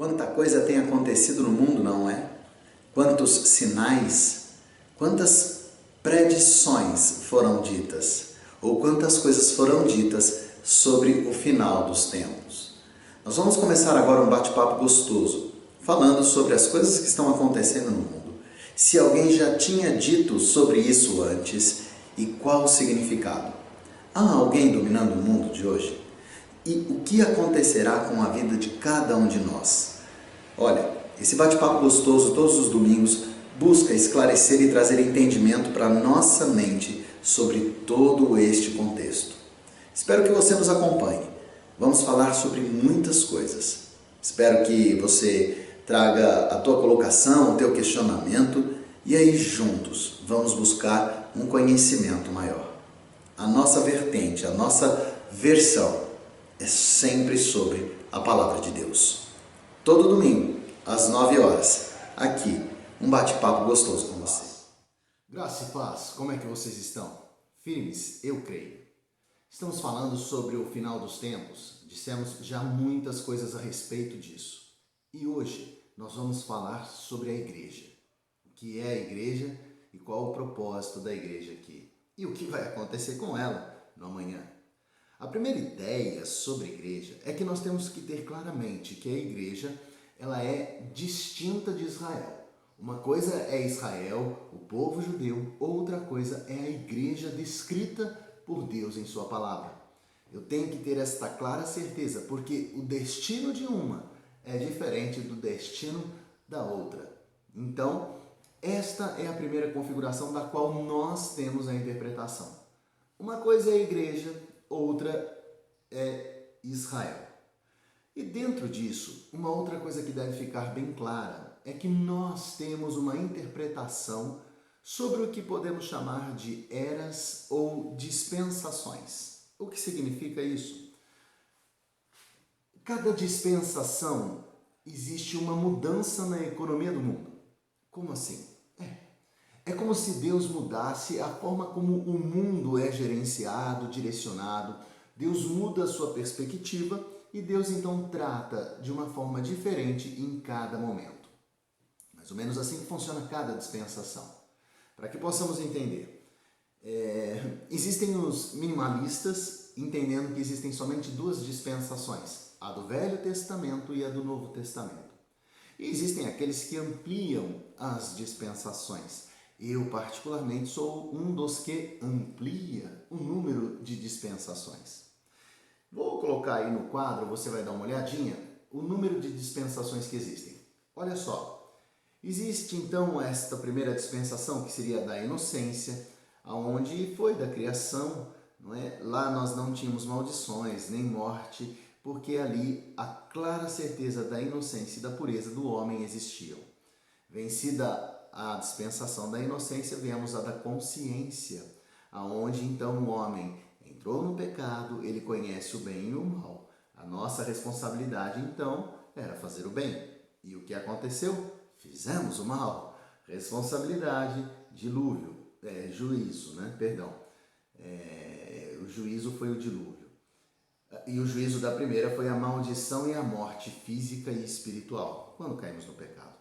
Quanta coisa tem acontecido no mundo, não é? Quantos sinais, quantas predições foram ditas, ou quantas coisas foram ditas sobre o final dos tempos. Nós vamos começar agora um bate-papo gostoso, falando sobre as coisas que estão acontecendo no mundo. Se alguém já tinha dito sobre isso antes e qual o significado. Há alguém dominando o mundo de hoje? E o que acontecerá com a vida de cada um de nós? Olha, esse bate-papo gostoso todos os domingos busca esclarecer e trazer entendimento para a nossa mente sobre todo este contexto. Espero que você nos acompanhe. Vamos falar sobre muitas coisas. Espero que você traga a tua colocação, o teu questionamento e aí juntos vamos buscar um conhecimento maior. A nossa vertente, a nossa versão é sempre sobre a Palavra de Deus. Todo domingo, às 9 horas, aqui, um bate-papo gostoso com você. Graça e paz, como é que vocês estão? Firmes, eu creio. Estamos falando sobre o final dos tempos, dissemos já muitas coisas a respeito disso. E hoje nós vamos falar sobre a igreja. O que é a igreja e qual o propósito da igreja aqui. E o que vai acontecer com ela no amanhã. A primeira ideia sobre a igreja é que nós temos que ter claramente que a igreja ela é distinta de Israel. Uma coisa é Israel, o povo judeu, outra coisa é a igreja descrita por Deus em sua palavra. Eu tenho que ter esta clara certeza, porque o destino de uma é diferente do destino da outra. Então, esta é a primeira configuração da qual nós temos a interpretação. Uma coisa é a igreja, outra é Israel. E dentro disso, uma outra coisa que deve ficar bem clara é que nós temos uma interpretação sobre o que podemos chamar de eras ou dispensações. O que significa isso? Cada dispensação existe uma mudança na economia do mundo. Como assim? É como se Deus mudasse a forma como o mundo é gerenciado, direcionado. Deus muda a sua perspectiva e Deus então trata de uma forma diferente em cada momento. Mais ou menos assim que funciona cada dispensação. Para que possamos entender, existem os minimalistas entendendo que existem somente duas dispensações, a do Velho Testamento e a do Novo Testamento. E existem aqueles que ampliam as dispensações. Eu, particularmente, sou um dos que amplia o número de dispensações. Vou colocar aí no quadro, você vai dar uma olhadinha, o número de dispensações que existem. Olha só, existe então esta primeira dispensação, que seria da inocência, aonde foi da criação, não é? Lá nós não tínhamos maldições, nem morte, porque ali a clara certeza da inocência e da pureza do homem existiam. Vencida a dispensação da inocência, viemos a da consciência, aonde então o homem entrou no pecado, ele conhece o bem e o mal. A nossa responsabilidade então era fazer o bem. E o que aconteceu? Fizemos o mal. Responsabilidade, dilúvio, juízo, né? Perdão. O juízo foi o dilúvio. E o juízo da primeira foi a maldição e a morte física e espiritual, quando caímos no pecado.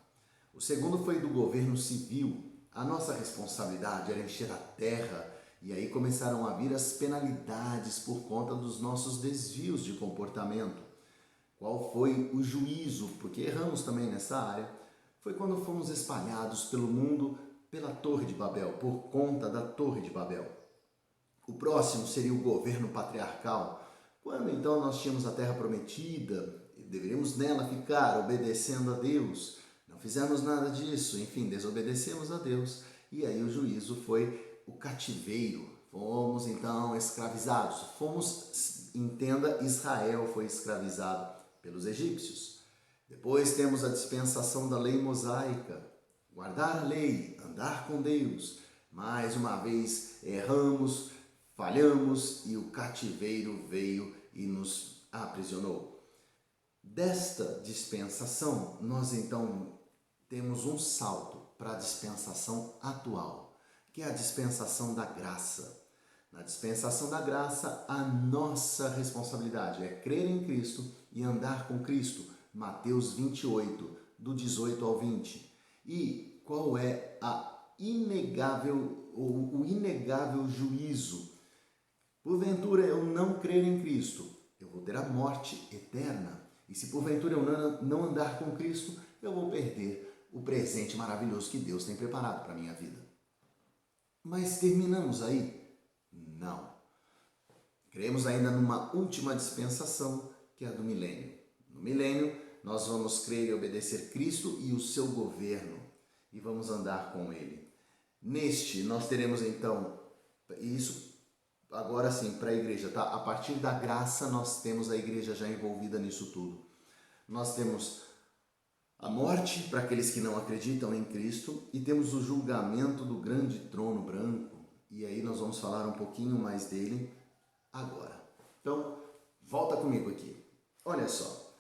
O segundo foi do governo civil. A nossa responsabilidade era encher a terra e aí começaram a vir as penalidades por conta dos nossos desvios de comportamento. Qual foi o juízo? Porque erramos também nessa área. Foi quando fomos espalhados pelo mundo pela Torre de Babel, por conta da Torre de Babel. O próximo seria o governo patriarcal. Quando então nós tínhamos a terra prometida, deveríamos nela ficar obedecendo a Deus. Não fizemos nada disso, enfim, desobedecemos a Deus. E aí o juízo foi o cativeiro. Fomos então escravizados. Entenda, Israel foi escravizado pelos egípcios. Depois temos a dispensação da lei mosaica. Guardar a lei, andar com Deus. Mais uma vez erramos, falhamos e o cativeiro veio e nos aprisionou. Desta dispensação, nós então temos um salto para a dispensação atual, que é a dispensação da graça. Na dispensação da graça, a nossa responsabilidade é crer em Cristo e andar com Cristo, Mateus 28, do 18 ao 20. E qual é o inegável juízo? Porventura eu não crer em Cristo, eu vou ter a morte eterna. E se porventura eu não andar com Cristo, eu vou perder o presente maravilhoso que Deus tem preparado para a minha vida. Mas terminamos aí? Não. Cremos ainda numa última dispensação, que é a do milênio. No milênio, nós vamos crer e obedecer Cristo e o seu governo, e vamos andar com Ele. Neste, nós teremos então, isso agora sim, para a igreja, tá? A partir da graça, nós temos a igreja já envolvida nisso tudo. Nós temos a morte para aqueles que não acreditam em Cristo e temos o julgamento do grande trono branco. E aí nós vamos falar um pouquinho mais dele agora. Então, volta comigo aqui. Olha só,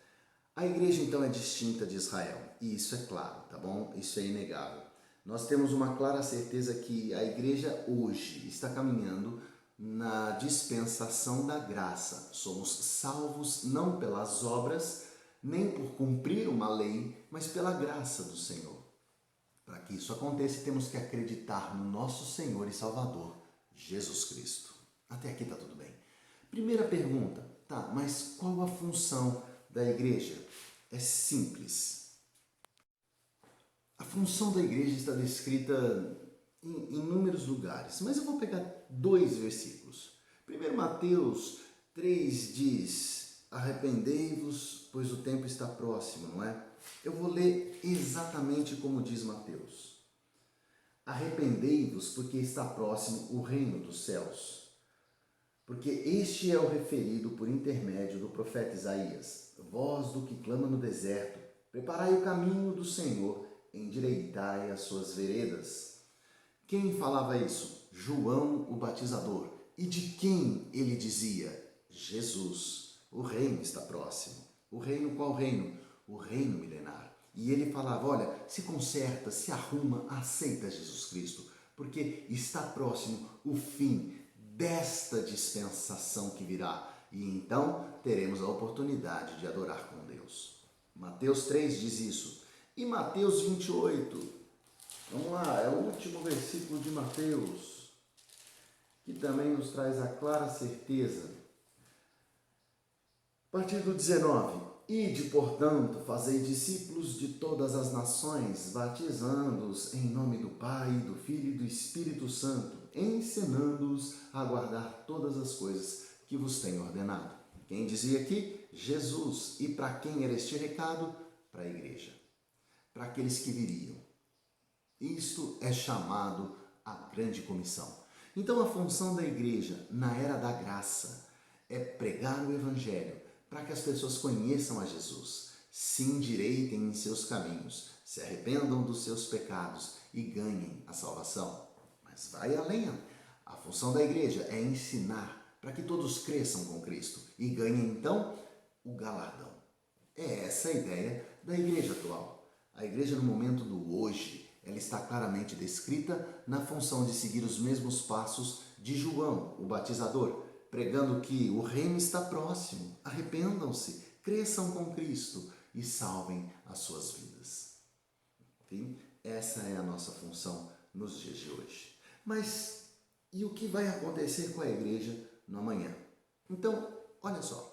a igreja então é distinta de Israel, e isso é claro, tá bom? Isso é inegável. Nós temos uma clara certeza que a igreja hoje está caminhando na dispensação da graça. Somos salvos não pelas obras, nem por cumprir uma lei, mas pela graça do Senhor. Para que isso aconteça, temos que acreditar no nosso Senhor e Salvador, Jesus Cristo. Até aqui está tudo bem. Primeira pergunta, tá, mas qual a função da igreja? É simples. A função da igreja está descrita em inúmeros lugares, mas eu vou pegar 2 versículos. Primeiro, Mateus 3 diz: arrependei-vos, pois o tempo está próximo, não é? Eu vou ler exatamente como diz Mateus. Arrependei-vos, porque está próximo o reino dos céus. Porque este é o referido por intermédio do profeta Isaías. Voz do que clama no deserto, preparai o caminho do Senhor, endireitai as suas veredas. Quem falava isso? João o batizador. E de quem ele dizia? Jesus. O reino está próximo. O reino, qual reino? O reino milenar. E ele falava, olha, se conserta, se arruma, aceita Jesus Cristo, porque está próximo o fim desta dispensação que virá. E então teremos a oportunidade de adorar com Deus. Mateus 3 diz isso. E Mateus 28, vamos lá, é o último versículo de Mateus, que também nos traz a clara certeza. A partir do 19, ide, portanto, fazei discípulos de todas as nações, batizando-os em nome do Pai, do Filho e do Espírito Santo, ensinando-os a guardar todas as coisas que vos tenho ordenado. Quem dizia aqui? Jesus. E para quem era este recado? Para a igreja, para aqueles que viriam. Isto é chamado a grande comissão. Então a função da igreja na era da graça é pregar o evangelho para que as pessoas conheçam a Jesus, se endireitem em seus caminhos, se arrependam dos seus pecados e ganhem a salvação. Mas vai além. A função da igreja é ensinar para que todos cresçam com Cristo e ganhem então o galardão. É essa a ideia da igreja atual. A igreja no momento do hoje, ela está claramente descrita na função de seguir os mesmos passos de João, o batizador, pregando que o reino está próximo, arrependam-se, cresçam com Cristo e salvem as suas vidas. Enfim, essa é a nossa função nos dias de hoje. Mas e o que vai acontecer com a igreja no amanhã? Então, olha só.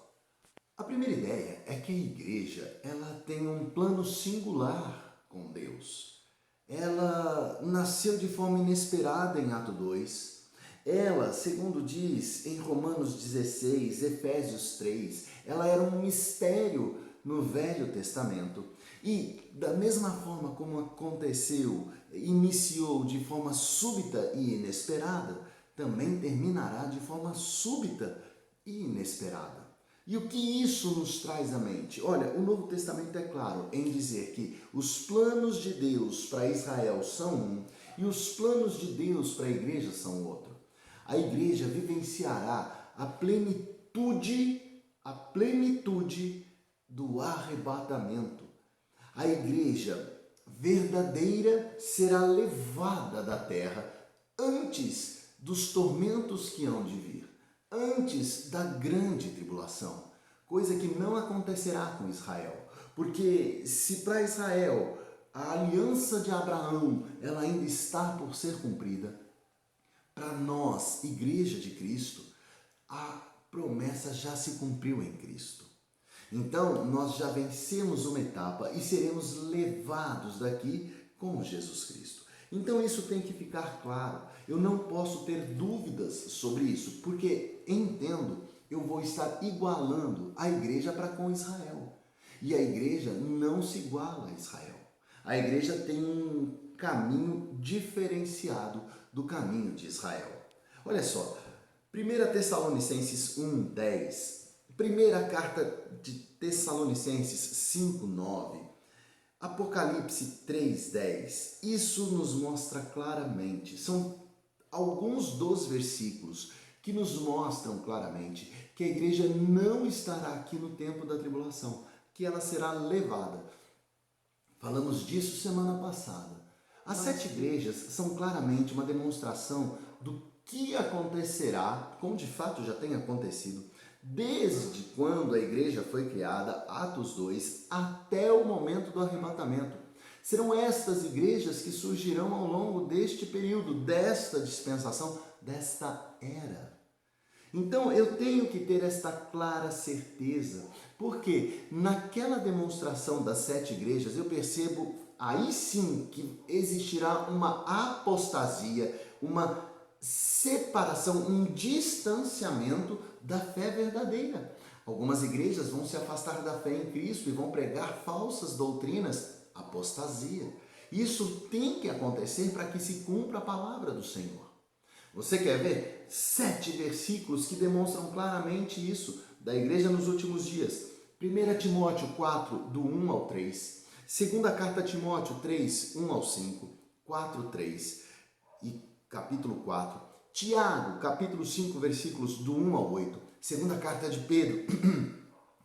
A primeira ideia é que a igreja ela tem um plano singular com Deus. Ela nasceu de forma inesperada em Atos 2. Ela, segundo diz em Romanos 16, Efésios 3, ela era um mistério no Velho Testamento. E da mesma forma como aconteceu, iniciou de forma súbita e inesperada, também terminará de forma súbita e inesperada. E o que isso nos traz à mente? Olha, o Novo Testamento é claro em dizer que os planos de Deus para Israel são um e os planos de Deus para a igreja são outro. A igreja vivenciará a plenitude do arrebatamento. A igreja verdadeira será levada da terra antes dos tormentos que hão de vir, antes da grande tribulação, coisa que não acontecerá com Israel, Porque se para Israel a aliança de Abraão ela ainda está por ser cumprida, para nós, Igreja de Cristo, a promessa já se cumpriu em Cristo. Então, nós já vencemos uma etapa e seremos levados daqui como Jesus Cristo. Então, isso tem que ficar claro. Eu não posso ter dúvidas sobre isso, porque entendo, eu vou estar igualando a igreja para com Israel. E a igreja não se iguala a Israel. A igreja tem um caminho diferenciado do caminho de Israel. Olha só, 1 Tessalonicenses 1:10, primeira carta de Tessalonicenses 5:9, Apocalipse 3:10, isso nos mostra claramente, são alguns dos versículos que nos mostram claramente que a igreja não estará aqui no tempo da tribulação, que ela será levada. Falamos disso semana passada. As 7 igrejas são claramente uma demonstração do que acontecerá, como de fato já tem acontecido, desde quando a igreja foi criada, Atos 2, até o momento do arrebatamento. Serão estas igrejas que surgirão ao longo deste período, desta dispensação, desta era. Então eu tenho que ter esta clara certeza, porque naquela demonstração das 7 igrejas eu percebo aí sim que existirá uma apostasia, uma separação, um distanciamento da fé verdadeira. Algumas igrejas vão se afastar da fé em Cristo e vão pregar falsas doutrinas, apostasia. Isso tem que acontecer para que se cumpra a palavra do Senhor. Você quer ver 7 versículos que demonstram claramente isso da igreja nos últimos dias? 1 Timóteo 4, do 1 ao 3. Segunda carta a Timóteo 3, 1 ao 5. 4, 3 e capítulo 4. Tiago, capítulo 5, versículos do 1 ao 8. Segunda carta de Pedro,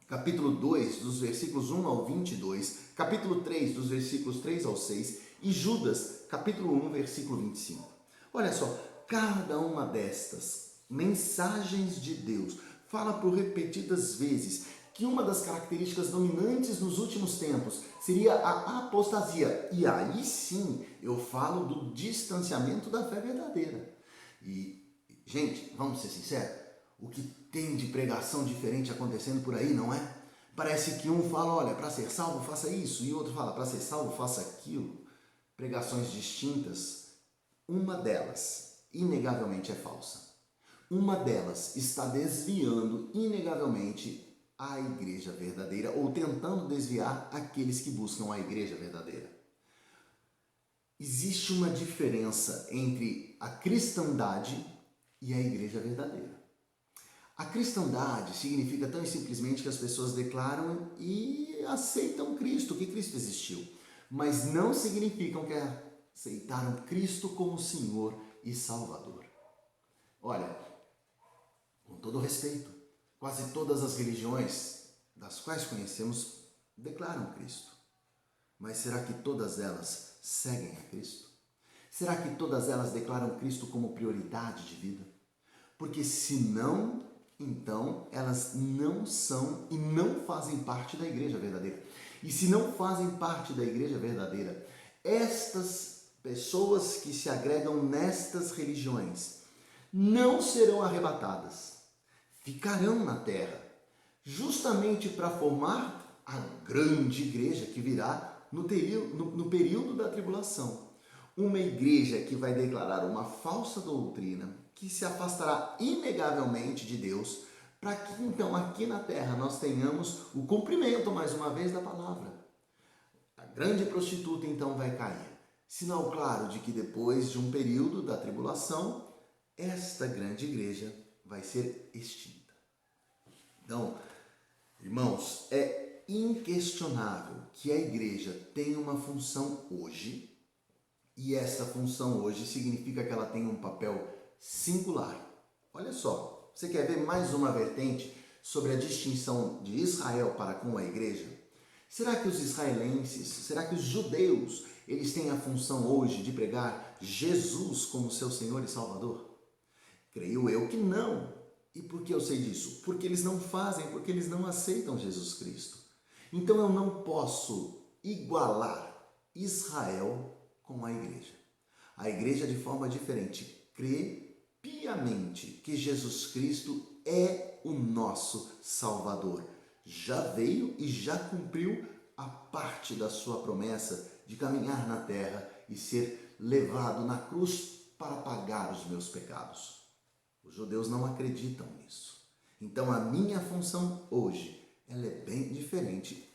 capítulo 2, dos versículos 1 ao 22. Capítulo 3, dos versículos 3 ao 6. E Judas, capítulo 1, versículo 25. Olha só, cada uma destas mensagens de Deus fala por repetidas vezes que uma das características dominantes nos últimos tempos seria a apostasia. E aí sim eu falo do distanciamento da fé verdadeira. E, gente, vamos ser sinceros, o que tem de pregação diferente acontecendo por aí, não é? Parece que um fala, olha, para ser salvo faça isso, e outro fala, para ser salvo faça aquilo. Pregações distintas. Uma delas, inegavelmente, é falsa. Uma delas está desviando, inegavelmente, a igreja verdadeira, ou tentando desviar aqueles que buscam a igreja verdadeira. Existe uma diferença entre a cristandade e a igreja verdadeira. A cristandade significa tão simplesmente que as pessoas declaram e aceitam Cristo, que Cristo existiu, mas não significam que aceitaram Cristo como Senhor e Salvador. Olha, com todo respeito, quase todas as religiões das quais conhecemos declaram Cristo. Mas será que todas elas seguem a Cristo? Será que todas elas declaram Cristo como prioridade de vida? Porque se não, então elas não são e não fazem parte da igreja verdadeira. E se não fazem parte da igreja verdadeira, estas pessoas que se agregam nestas religiões não serão arrebatadas, ficarão na terra, justamente para formar a grande igreja que virá no período da tribulação. Uma igreja que vai declarar uma falsa doutrina, que se afastará inegavelmente de Deus, para que então aqui na terra nós tenhamos o cumprimento, mais uma vez, da palavra. A grande prostituta então vai cair. Sinal claro de que depois de um período da tribulação, esta grande igreja vai ser extinta. Então, irmãos, é inquestionável que a igreja tem uma função hoje, e essa função hoje significa que ela tem um papel singular. Olha só, você quer ver mais uma vertente sobre a distinção de Israel para com a igreja? Será que os israelenses, será que os judeus, eles têm a função hoje de pregar Jesus como seu Senhor e Salvador? Creio eu que não. E por que eu sei disso? Porque eles não fazem, porque eles não aceitam Jesus Cristo. Então eu não posso igualar Israel com a igreja. A igreja, de forma diferente, crê piamente que Jesus Cristo é o nosso Salvador. Já veio e já cumpriu a parte da sua promessa de caminhar na terra e ser levado na cruz para pagar os meus pecados. Os judeus não acreditam nisso. Então a minha função hoje, ela é bem diferente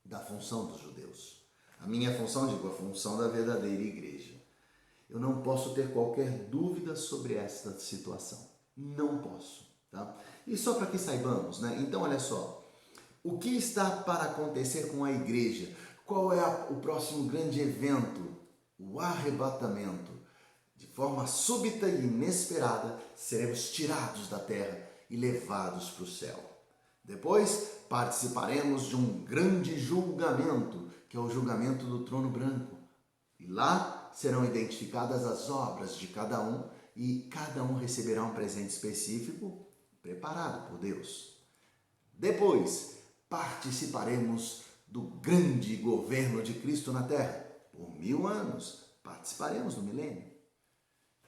da função dos judeus. A minha função, digo, a função da verdadeira igreja. Eu não posso ter qualquer dúvida sobre esta situação. Não posso, tá? E só para que saibamos, né? Então, olha só. O que está para acontecer com a igreja? Qual é o próximo grande evento? O arrebatamento. De forma súbita e inesperada, seremos tirados da terra e levados para o céu. Depois, participaremos de um grande julgamento, que é o julgamento do trono branco. E lá serão identificadas as obras de cada um e cada um receberá um presente específico preparado por Deus. Depois, participaremos do grande governo de Cristo na terra. Por 1000 anos, participaremos do milênio.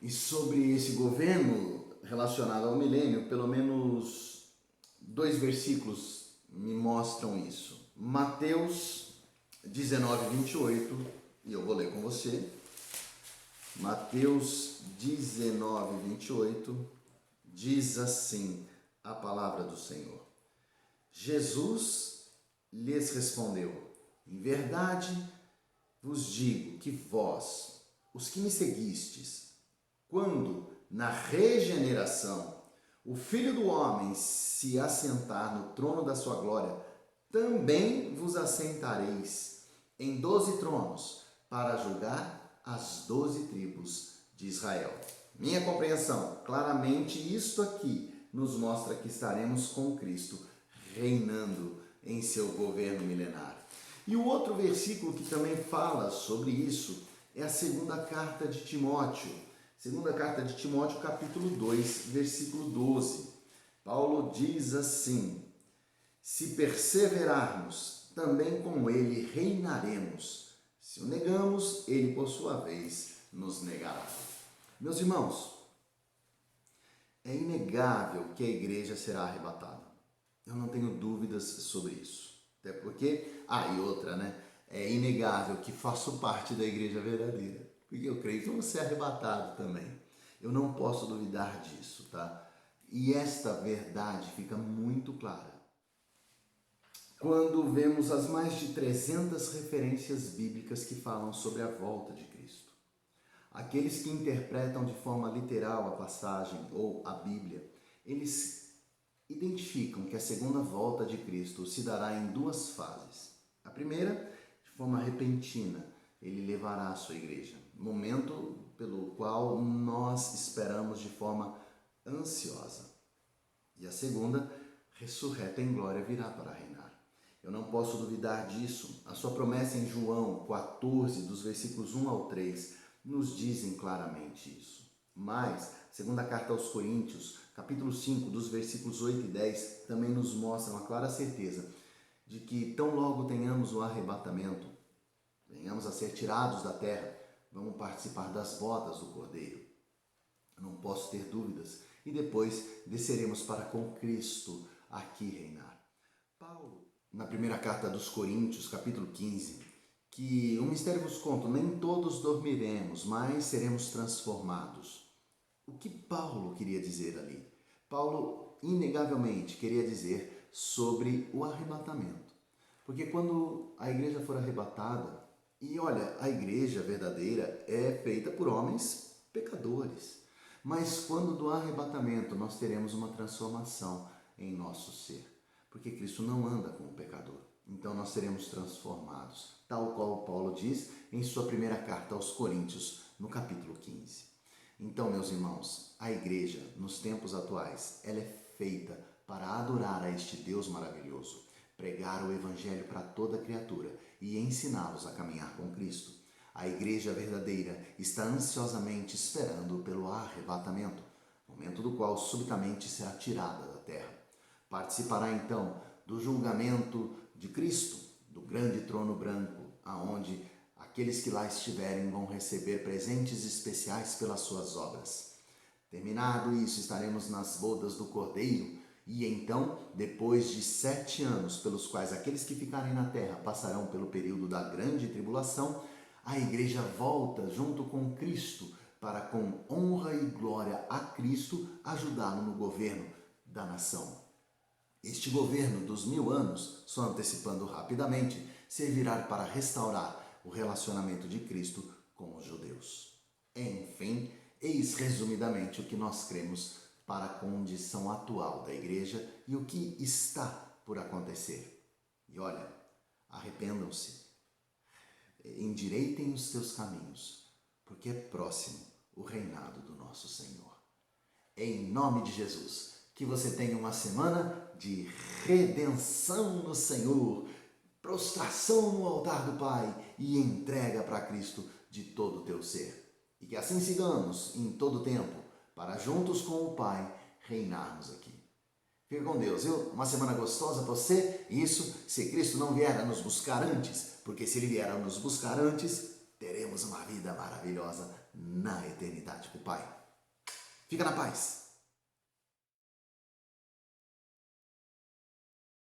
E sobre esse governo relacionado ao milênio, pelo menos 2 versículos me mostram isso. Mateus 19, 28, e eu vou ler com você. Mateus 19, 28, diz assim a palavra do Senhor. Jesus lhes respondeu: em verdade vos digo que vós, os que me seguistes, quando na regeneração o Filho do Homem se assentar no trono da sua glória, também vos assentareis em 12 tronos para julgar as 12 tribos de Israel. Minha compreensão, claramente isto aqui nos mostra que estaremos com Cristo reinando em seu governo milenar. E o outro versículo que também fala sobre isso é a segunda carta de Timóteo. Segunda carta de Timóteo, capítulo 2, versículo 12. Paulo diz assim: se perseverarmos, também com ele reinaremos. Se o negamos, ele por sua vez nos negará. Meus irmãos, é inegável que a igreja será arrebatada. Eu não tenho dúvidas sobre isso. Até porque, e outra, né? É inegável que faço parte da igreja verdadeira. Porque eu creio que eu vou ser arrebatado também. Eu não posso duvidar disso, tá? E esta verdade fica muito clara quando vemos as mais de 300 referências bíblicas que falam sobre a volta de Cristo. Aqueles que interpretam de forma literal a passagem ou a Bíblia, eles identificam que a segunda volta de Cristo se dará em 2 fases. A primeira, de forma repentina, ele levará a sua igreja, momento pelo qual nós esperamos de forma ansiosa. E a segunda, ressurreta em glória, virá para reinar. Eu não posso duvidar disso. A sua promessa em João 14, dos versículos 1 ao 3, nos dizem claramente isso. Mas, segunda carta aos Coríntios, capítulo 5, dos versículos 8 e 10, também nos mostram a clara certeza de que tão logo tenhamos o arrebatamento, venhamos a ser tirados da terra, vamos participar das bodas do Cordeiro. Eu não posso ter dúvidas. E depois desceremos para com Cristo aqui reinar. Paulo, na primeira carta dos Coríntios, capítulo 15, que o mistério vos conto, nem todos dormiremos, mas seremos transformados. O que Paulo queria dizer ali? Paulo, inegavelmente, queria dizer sobre o arrebatamento. Porque quando a igreja for arrebatada, e olha, a igreja verdadeira é feita por homens pecadores. Mas quando do arrebatamento nós teremos uma transformação em nosso ser. Porque Cristo não anda com o pecador. Então nós seremos transformados, tal qual Paulo diz em sua primeira carta aos Coríntios, no capítulo 15. Então, meus irmãos, a igreja, nos tempos atuais, ela é feita para adorar a este Deus maravilhoso, pregar o evangelho para toda criatura e ensiná-los a caminhar com Cristo. A igreja verdadeira está ansiosamente esperando pelo arrebatamento, momento do qual subitamente será tirada da terra. Participará então do julgamento de Cristo, do grande trono branco, aonde aqueles que lá estiverem vão receber presentes especiais pelas suas obras. Terminado isso, estaremos nas bodas do Cordeiro, e então, depois de 7 anos, pelos quais aqueles que ficarem na terra passarão pelo período da grande tribulação, a igreja volta junto com Cristo para, com honra e glória a Cristo, ajudá-lo no governo da nação. Este governo dos 1000 anos, só antecipando rapidamente, servirá para restaurar o relacionamento de Cristo com os judeus. Enfim, eis resumidamente o que nós cremos para a condição atual da igreja e o que está por acontecer. E olha, arrependam-se, endireitem os teus caminhos, porque é próximo o reinado do nosso Senhor. Em nome de Jesus, que você tenha uma semana de redenção no Senhor, prostração no altar do Pai e entrega para Cristo de todo o teu ser. E que assim sigamos em todo o tempo, para juntos com o Pai reinarmos aqui. Fica com Deus, viu? Uma semana gostosa para você. Isso se Cristo não vier a nos buscar antes, porque se Ele vier a nos buscar antes, teremos uma vida maravilhosa na eternidade com o Pai. Fica na paz.